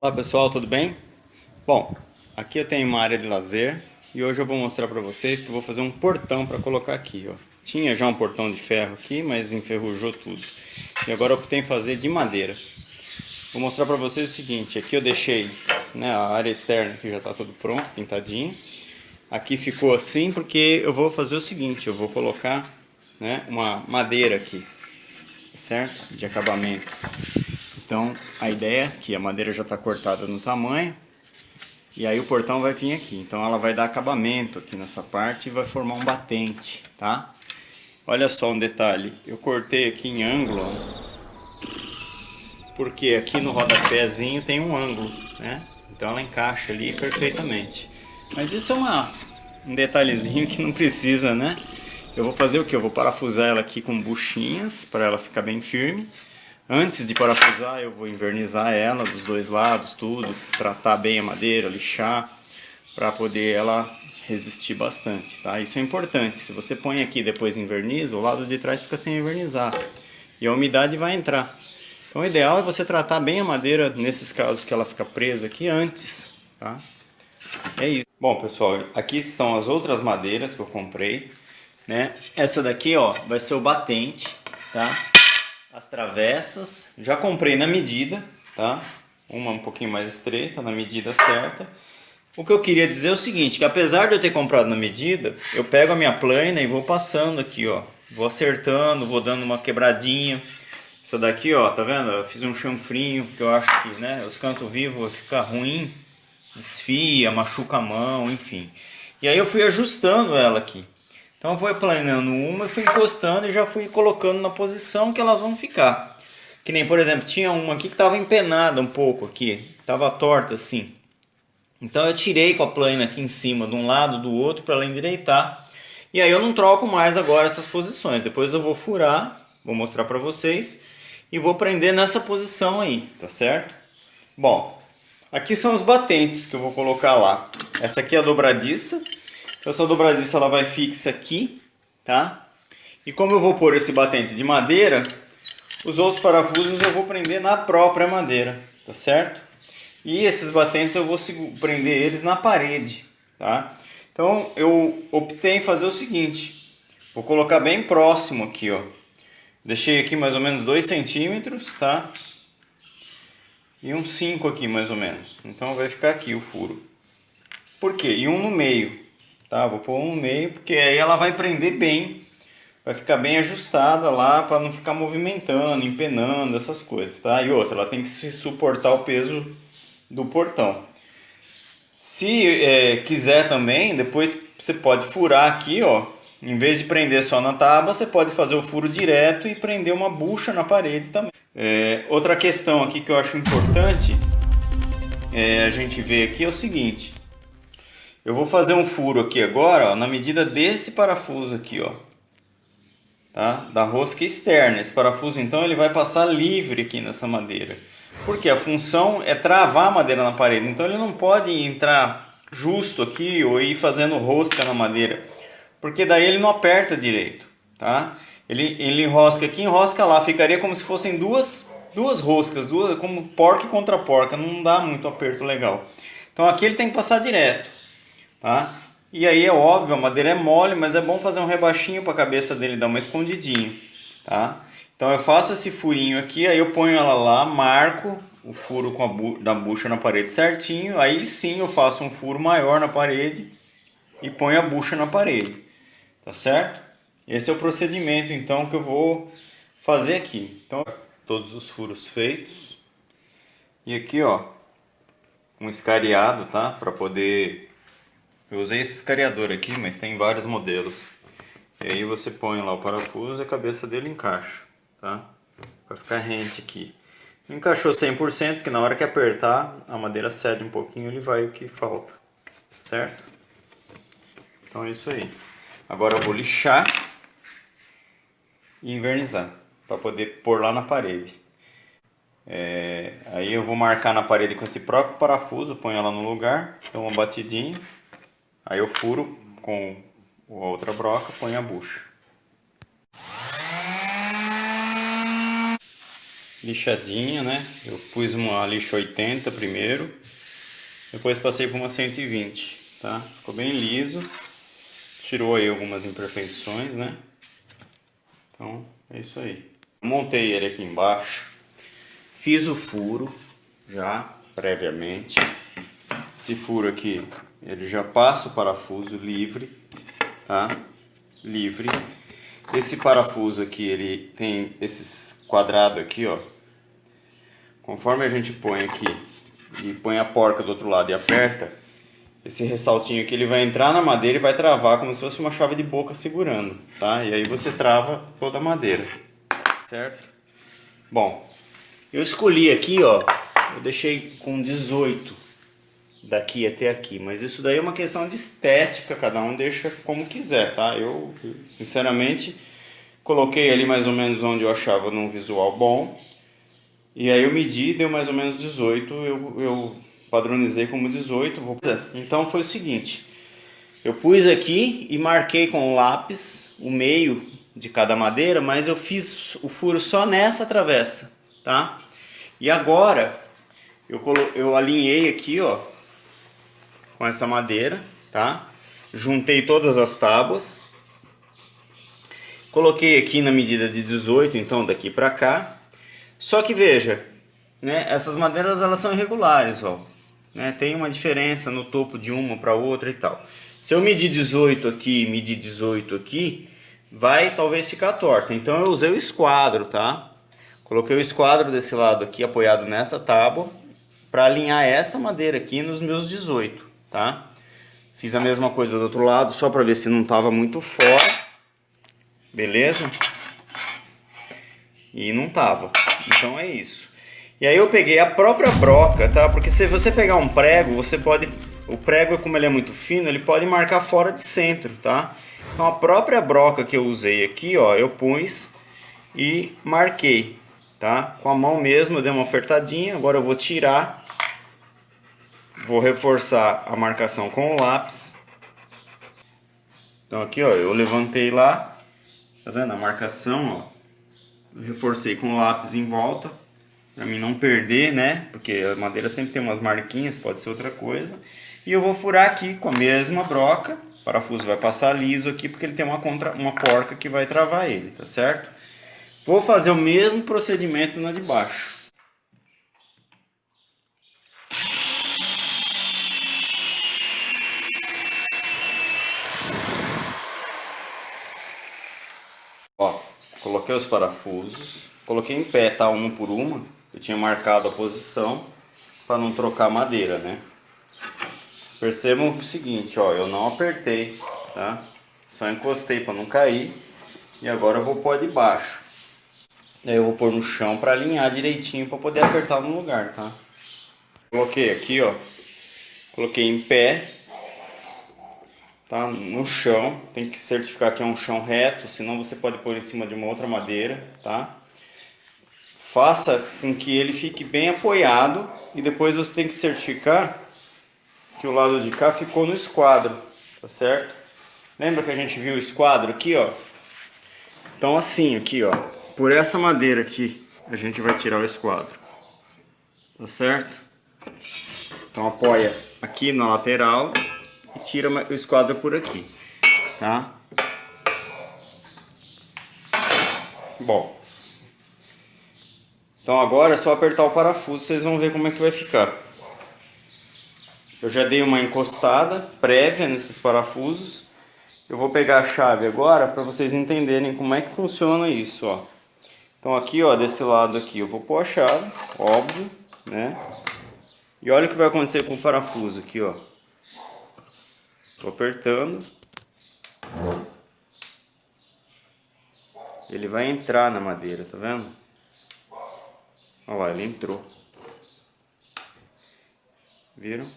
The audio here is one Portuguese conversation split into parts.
Olá pessoal, tudo bem? Bom, aqui eu tenho uma área de lazer e hoje eu vou mostrar para vocês que eu vou fazer um portão para colocar aqui, ó. Tinha já um portão de ferro aqui, mas enferrujou tudo. E agora eu optei em fazer de madeira. Vou mostrar para vocês o seguinte, aqui eu deixei, né, a área externa que já está tudo pronto, pintadinho. Aqui ficou assim porque eu vou fazer o seguinte, eu vou colocar, né, uma madeira aqui, certo? De acabamento. Então a ideia é que a madeira já está cortada no tamanho. E aí o portão vai vir aqui, então ela vai dar acabamento aqui nessa parte e vai formar um batente, tá? Olha só um detalhe, eu cortei aqui em ângulo, ó, porque aqui no rodapézinho tem um ângulo, né? Então ela encaixa ali perfeitamente. Mas isso é um detalhezinho que não precisa, né? Eu vou fazer o que? Eu vou parafusar ela aqui com buchinhas para ela ficar bem firme. Antes de parafusar, eu vou invernizar ela dos dois lados, tudo, tratar bem a madeira, lixar, para poder ela resistir bastante, tá? Isso é importante. Se você põe aqui e depois inverniza, o lado de trás fica sem invernizar e a umidade vai entrar. Então o ideal é você tratar bem a madeira nesses casos que ela fica presa aqui antes, tá? É isso. Bom, pessoal, aqui são as outras madeiras que eu comprei, né? Essa daqui, ó, vai ser o batente, tá? As travessas, já comprei na medida, tá? Uma um pouquinho mais estreita, na medida certa. O que eu queria dizer é o seguinte, que apesar de eu ter comprado na medida, eu pego a minha plana e vou passando aqui, ó. Vou acertando, vou dando uma quebradinha. Essa daqui, ó, tá vendo? Eu fiz um chanfrinho, que eu acho que, né, os cantos vivos vai ficar ruim, desfia, machuca a mão, enfim. E aí eu fui ajustando ela aqui. Então eu fui planando uma e fui encostando e já fui colocando na posição que elas vão ficar. Que nem, por exemplo, tinha uma aqui que estava empenada um pouco aqui, estava torta assim. Então eu tirei com a plana aqui em cima de um lado do outro para ela endireitar. E aí eu não troco mais agora essas posições. Depois eu vou furar, vou mostrar para vocês e vou prender nessa posição aí, tá certo? Bom, aqui são os batentes que eu vou colocar lá. Essa aqui é a dobradiça. Essa dobradiça ela vai fixa aqui, tá? E como eu vou pôr esse batente de madeira, os outros parafusos eu vou prender na própria madeira, tá certo? E esses batentes eu vou prender eles na parede, tá? Então eu optei em fazer o seguinte, vou colocar bem próximo aqui, ó. Deixei aqui mais ou menos 2 centímetros, tá? E uns 5 aqui mais ou menos. Então vai ficar aqui o furo. Por quê? E um no meio, tá? Vou pôr um no meio porque aí ela vai prender bem, vai ficar bem ajustada lá para não ficar movimentando, empenando essas coisas, tá? E outra, ela tem que suportar o peso do portão. Se quiser também, depois você pode furar aqui, ó. Em vez de prender só na tábua, você pode fazer o furo direto e prender uma bucha na parede também. Outra questão aqui que eu acho importante a gente ver aqui é o seguinte. Eu vou fazer um furo aqui agora, ó, na medida desse parafuso aqui, ó. Tá? Da rosca externa. Esse parafuso então ele vai passar livre aqui nessa madeira. Porque a função é travar a madeira na parede. Então ele não pode entrar justo aqui ou ir fazendo rosca na madeira. Porque daí ele não aperta direito. Tá? Ele enrosca aqui, enrosca lá. Ficaria como se fossem duas roscas, como porca contra porca. Não dá muito aperto legal. Então aqui ele tem que passar direto. Tá? E aí é óbvio, a madeira é mole, mas é bom fazer um rebaixinho para a cabeça dele dar uma escondidinha, tá? Então eu faço esse furinho aqui, aí eu ponho ela lá, marco o furo com da bucha na parede certinho, aí sim eu faço um furo maior na parede e ponho a bucha na parede, tá certo? Esse é o procedimento então que eu vou fazer aqui. Então todos os furos feitos e aqui ó, um escariado, tá? Para poder eu usei esse escariador aqui, mas tem vários modelos. E aí você põe lá o parafuso e a cabeça dele encaixa, tá? Vai ficar rente aqui. Não encaixou 100%, porque na hora que apertar, a madeira cede um pouquinho, ele vai o que falta, certo? Então é isso aí. Agora eu vou lixar e invernizar, para poder pôr lá na parede. Aí eu vou marcar na parede com esse próprio parafuso, ponho ela no lugar, dou uma batidinha. Aí eu furo com a outra broca, ponho a bucha. lixadinha, né? Eu pus uma lixa 80 primeiro, depois passei por uma 120, tá? Ficou bem liso, tirou aí algumas imperfeições, né? Então é isso aí. Montei ele aqui embaixo, fiz o furo já previamente. Esse furo aqui, ele já passa o parafuso livre, tá? Livre. Esse parafuso aqui, ele tem esses quadrados aqui, ó. Conforme a gente põe aqui e põe a porca do outro lado e aperta, esse ressaltinho aqui ele vai entrar na madeira e vai travar como se fosse uma chave de boca segurando, tá? E aí você trava toda a madeira, certo? Bom, eu escolhi aqui, ó, eu deixei com 18 daqui até aqui, mas isso daí é uma questão de estética, cada um deixa como quiser, tá? Eu sinceramente coloquei ali mais ou menos onde eu achava num visual bom, e aí eu medi, deu mais ou menos 18, eu padronizei como 18. Então foi o seguinte, eu pus aqui e marquei com o lápis o meio de cada madeira, mas eu fiz o furo só nessa travessa, tá? E agora eu alinhei aqui, ó, com essa madeira, tá? Juntei todas as tábuas, coloquei aqui na medida de 18, então daqui para cá. Só que veja, né? Essas madeiras elas são irregulares, ó, né? Tem uma diferença no topo de uma para outra e tal. Se eu medir 18 aqui, medir 18 aqui, vai talvez ficar torta. Então eu usei o esquadro, tá? Coloquei o esquadro desse lado aqui apoiado nessa tábua para alinhar essa madeira aqui nos meus 18, tá? Fiz a mesma coisa do outro lado só para ver se não tava muito fora, beleza? E não tava. Então é isso. E aí eu peguei a própria broca, tá? Porque se você pegar um prego, você pode... O prego, como ele é muito fino, ele pode marcar fora de centro, tá? Então a própria broca que eu usei aqui, ó, eu pus e marquei, tá? Com a mão mesmo, eu dei uma apertadinha. Agora eu vou tirar. Vou reforçar a marcação com o lápis. Então aqui, ó, eu levantei lá. Tá vendo? A marcação, ó. Eu reforcei com o lápis em volta, para mim não perder, né? Porque a madeira sempre tem umas marquinhas, pode ser outra coisa. E eu vou furar aqui com a mesma broca. O parafuso vai passar liso aqui, porque ele tem uma porca que vai travar ele, tá certo? Vou fazer o mesmo procedimento na de baixo. Ó, coloquei os parafusos, coloquei em pé, tá? Uma por uma. Eu tinha marcado a posição para não trocar a madeira, né? Percebam o seguinte, ó, eu não apertei, tá? Só encostei para não cair. E agora eu vou pôr de baixo. Daí eu vou pôr no chão para alinhar direitinho para poder apertar no lugar, tá? Coloquei aqui, ó. Coloquei em pé, tá? No chão. Tem que certificar que é um chão reto, senão você pode pôr em cima de uma outra madeira, tá? Faça com que ele fique bem apoiado e depois você tem que certificar que o lado de cá ficou no esquadro, tá certo? Lembra que a gente viu o esquadro aqui, ó? Então assim, aqui, ó, por essa madeira aqui, a gente vai tirar o esquadro, tá certo? Então apoia aqui na lateral e tira o esquadro por aqui, tá? Bom, então agora é só apertar o parafuso, vocês vão ver como é que vai ficar. Eu já dei uma encostada prévia nesses parafusos. Eu vou pegar a chave agora para vocês entenderem como é que funciona isso, ó. Então aqui, ó, desse lado aqui eu vou pôr a chave, óbvio, né? E olha o que vai acontecer com o parafuso aqui, ó. Tô apertando. Ele vai entrar na madeira, tá vendo? Olha lá, ele entrou. Viram?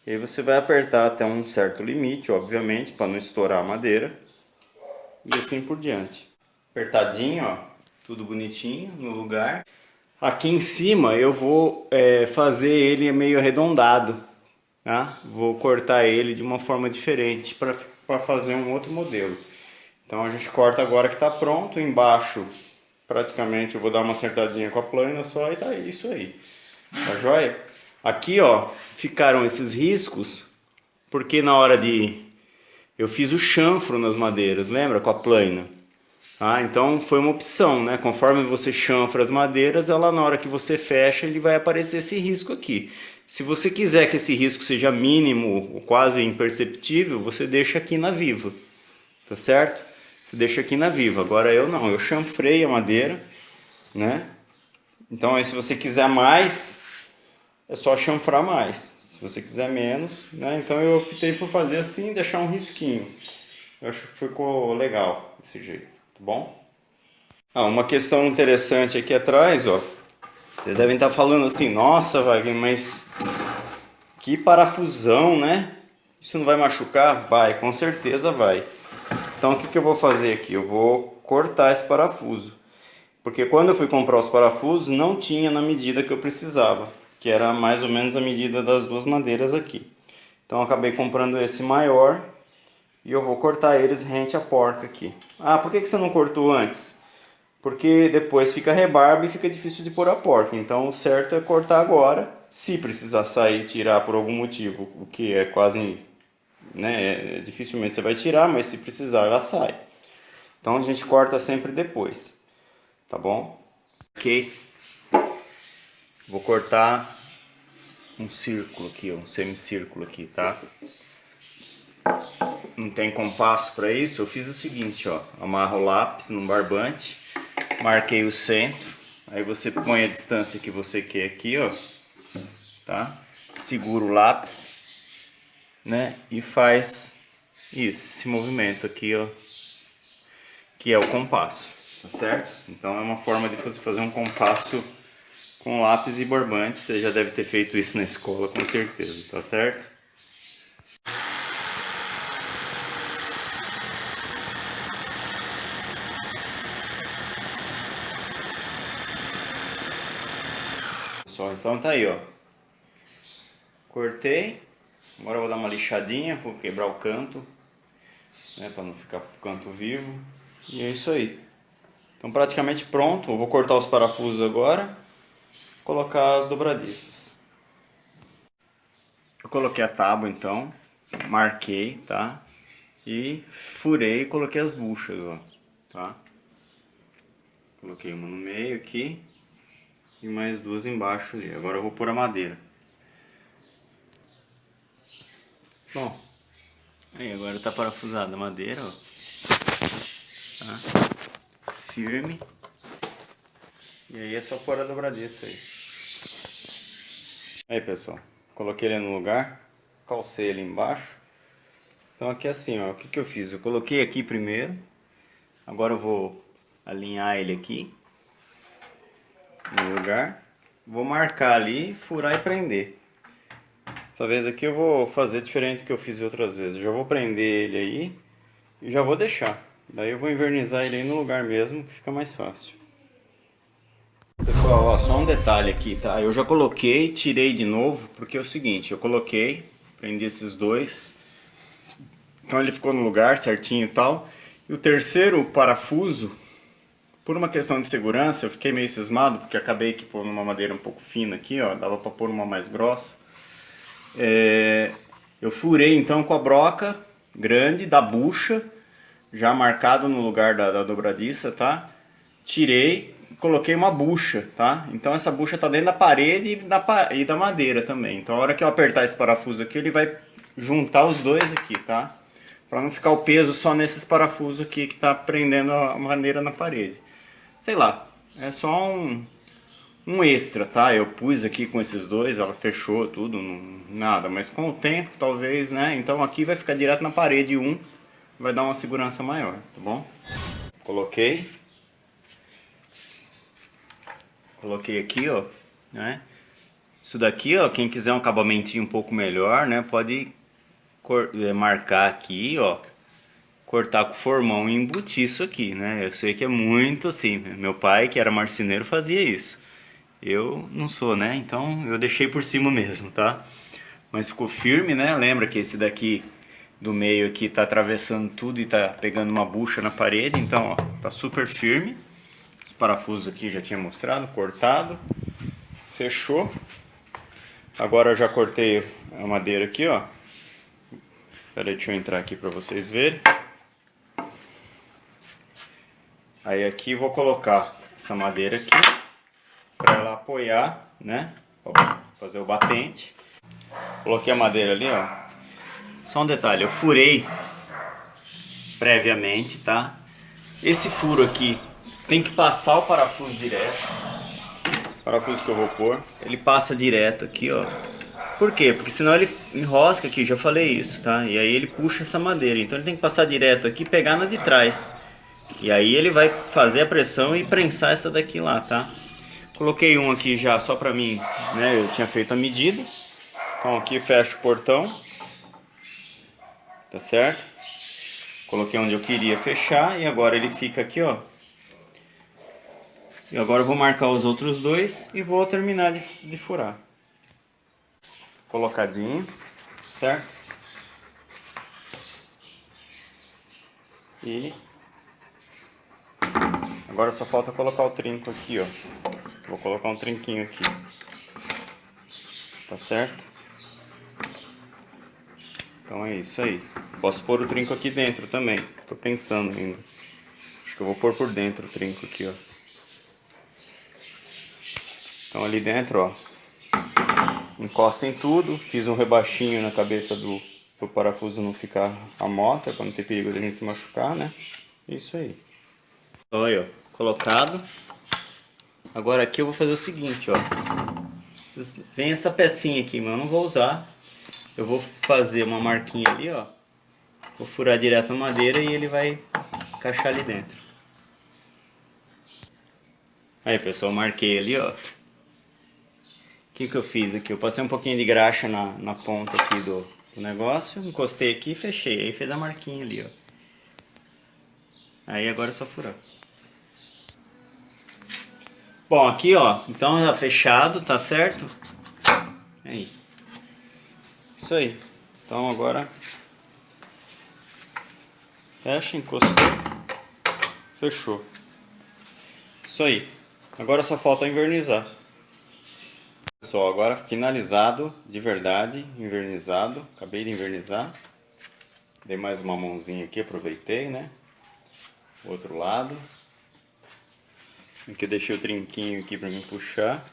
E aí você vai apertar até um certo limite, obviamente, para não estourar a madeira. E assim por diante. Apertadinho, ó. Tudo bonitinho no lugar. Aqui em cima eu vou fazer ele meio arredondado, tá? Vou cortar ele de uma forma diferente para fazer um outro modelo. Então a gente corta agora que está pronto. Embaixo, praticamente eu vou dar uma acertadinha com a plana só e tá isso aí. Tá joia? Aqui, ó, ficaram esses riscos, porque na hora de... eu fiz o chanfro nas madeiras, lembra? Com a plana. Ah, então foi uma opção, né? Conforme você chanfra as madeiras, ela na hora que você fecha, ele vai aparecer esse risco aqui. Se você quiser que esse risco seja mínimo ou quase imperceptível, você deixa aqui na viva, tá certo? Você deixa aqui na viva. Agora eu não, eu chanfrei a madeira, né? Então aí se você quiser mais, é só chanfrar mais. Se você quiser menos, né? Então eu optei por fazer assim, deixar um risquinho. Eu acho que ficou legal desse jeito, tá bom? Ah, uma questão interessante aqui atrás, ó. Vocês devem estar falando assim, nossa, Wagner, mas que parafusão, né? Isso não vai machucar? Vai, com certeza vai. Então o que eu vou fazer aqui? Eu vou cortar esse parafuso. Porque quando eu fui comprar os parafusos, não tinha na medida que eu precisava. Que era mais ou menos a medida das duas madeiras aqui. Então eu acabei comprando esse maior. E eu vou cortar eles rente à porta aqui. Ah, por que você não cortou antes? Porque depois fica rebarba e fica difícil de pôr a porta. Então o certo é cortar agora. Se precisar sair e tirar por algum motivo, o que é quase, né, dificilmente você vai tirar, mas se precisar ela sai. Então a gente corta sempre depois, tá bom? Ok. Vou cortar um círculo aqui, um semicírculo aqui, tá? Não tem compasso para isso, eu fiz o seguinte, ó, amarro o lápis num barbante, marquei o centro, aí você põe a distância que você quer aqui, ó, tá? Segura o lápis, né? E faz isso, esse movimento aqui, ó, que é o compasso, tá certo? Então é uma forma de você fazer um compasso com lápis e barbante, você já deve ter feito isso na escola com certeza, tá certo? Pessoal, então tá aí, ó. Cortei. Agora eu vou dar uma lixadinha, vou quebrar o canto, né, para não ficar o canto vivo. E é isso aí. Então praticamente pronto. Eu vou cortar os parafusos agora, colocar as dobradiças. Eu coloquei a tábua então, marquei, tá? E furei e coloquei as buchas, ó, tá? Coloquei uma no meio aqui e mais duas embaixo ali. Agora eu vou pôr a madeira. Bom, aí agora tá parafusada a madeira, ó. Tá? Firme. E aí é só pôr a dobradiça aí. Aí pessoal, coloquei ele no lugar, calcei ele embaixo. Então aqui assim, ó, o que eu fiz? Eu coloquei aqui primeiro. Agora eu vou alinhar ele aqui no lugar. Vou marcar ali, furar e prender. Dessa vez aqui eu vou fazer diferente do que eu fiz outras vezes. Eu já vou prender ele aí e já vou deixar. Daí eu vou invernizar ele aí no lugar mesmo, que fica mais fácil. Pessoal, ó, só um detalhe aqui, tá? Eu já coloquei, tirei de novo, porque é o seguinte, eu coloquei, prendi esses dois. Então ele ficou no lugar certinho e tal. E o terceiro parafuso, por uma questão de segurança, eu fiquei meio cismado, porque acabei que pôr numa madeira um pouco fina aqui, ó, dava pra pôr uma mais grossa. Eu furei então com a broca grande da bucha, já marcado no lugar da dobradiça, tá? Tirei, coloquei uma bucha, tá? Então essa bucha tá dentro da parede e da madeira também. Então a hora que eu apertar esse parafuso aqui, ele vai juntar os dois aqui, tá? Pra não ficar o peso só nesses parafusos aqui que tá prendendo a madeira na parede. Sei lá, é só um extra, tá? Eu pus aqui com esses dois, ela fechou tudo, nada. Mas com o tempo, talvez, né? Então aqui vai ficar direto na parede vai dar uma segurança maior, tá bom? Coloquei aqui, ó, né? Isso daqui, ó, quem quiser um acabamentinho um pouco melhor, né? Pode marcar aqui, ó. Cortar com formão e embutir isso aqui, né? Eu sei que é muito assim. Meu pai, que era marceneiro, fazia isso. Eu não sou, né? Então eu deixei por cima mesmo, tá? Mas ficou firme, né? Lembra que esse daqui do meio aqui tá atravessando tudo e tá pegando uma bucha na parede. Então, ó, tá super firme. Os parafusos aqui já tinha mostrado, cortado. Fechou. Agora eu já cortei a madeira aqui, ó. Peraí, deixa eu entrar aqui para vocês verem. Aí aqui vou colocar essa madeira aqui para ela apoiar, né? Pra fazer o batente. Coloquei a madeira ali, ó. Só um detalhe, eu furei previamente, tá? Esse furo aqui tem que passar o parafuso direto. O parafuso que eu vou pôr, ele passa direto aqui, ó. Por quê? Porque senão ele enrosca aqui, já falei isso, tá? E aí ele puxa essa madeira. Então ele tem que passar direto aqui e pegar na de trás. E aí ele vai fazer a pressão e prensar essa daqui lá, tá? Coloquei um aqui já só pra mim, né? Eu tinha feito a medida. Então aqui fecho o portão. Tá certo? Coloquei onde eu queria fechar e agora ele fica aqui, ó. E agora eu vou marcar os outros dois e vou terminar de furar. Colocadinho, certo? E agora só falta colocar o trinco aqui, ó. Vou colocar um trinquinho aqui. Tá certo? Então é isso aí. Posso pôr o trinco aqui dentro também. Tô pensando ainda. Acho que eu vou pôr por dentro o trinco aqui, ó. Então ali dentro, ó. Encosta em tudo. Fiz um rebaixinho na cabeça do parafuso não ficar à mostra, para não ter perigo de a gente se machucar, né? Isso aí. Olha, ó. Colocado. Agora aqui eu vou fazer o seguinte, ó. Vem essa pecinha aqui, mas eu não vou usar. Eu vou fazer uma marquinha ali, ó. Vou furar direto a madeira e ele vai encaixar ali dentro. Aí, pessoal, marquei ali, ó. O que eu fiz aqui? Eu passei um pouquinho de graxa na ponta aqui do negócio, encostei aqui e fechei. Aí fez a marquinha ali, ó. Aí agora é só furar. Bom, aqui, ó, então já fechado, tá certo? Aí. Isso aí. Então agora fecha, encostou, fechou. Isso aí. Agora só falta invernizar. Pessoal, agora finalizado de verdade, invernizado. Acabei de invernizar. Dei mais uma mãozinha aqui, aproveitei, né? O outro lado. Aqui eu deixei o trinquinho aqui pra mim puxar.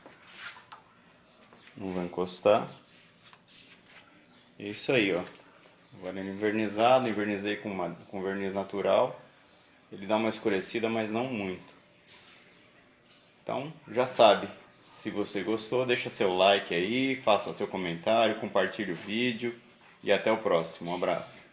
Não vai encostar. Isso aí, ó. Agora ele invernizado, invernizei com verniz natural. Ele dá uma escurecida, mas não muito. Então, já sabe. Se você gostou, deixa seu like aí, faça seu comentário, compartilhe o vídeo. E até o próximo. Um abraço.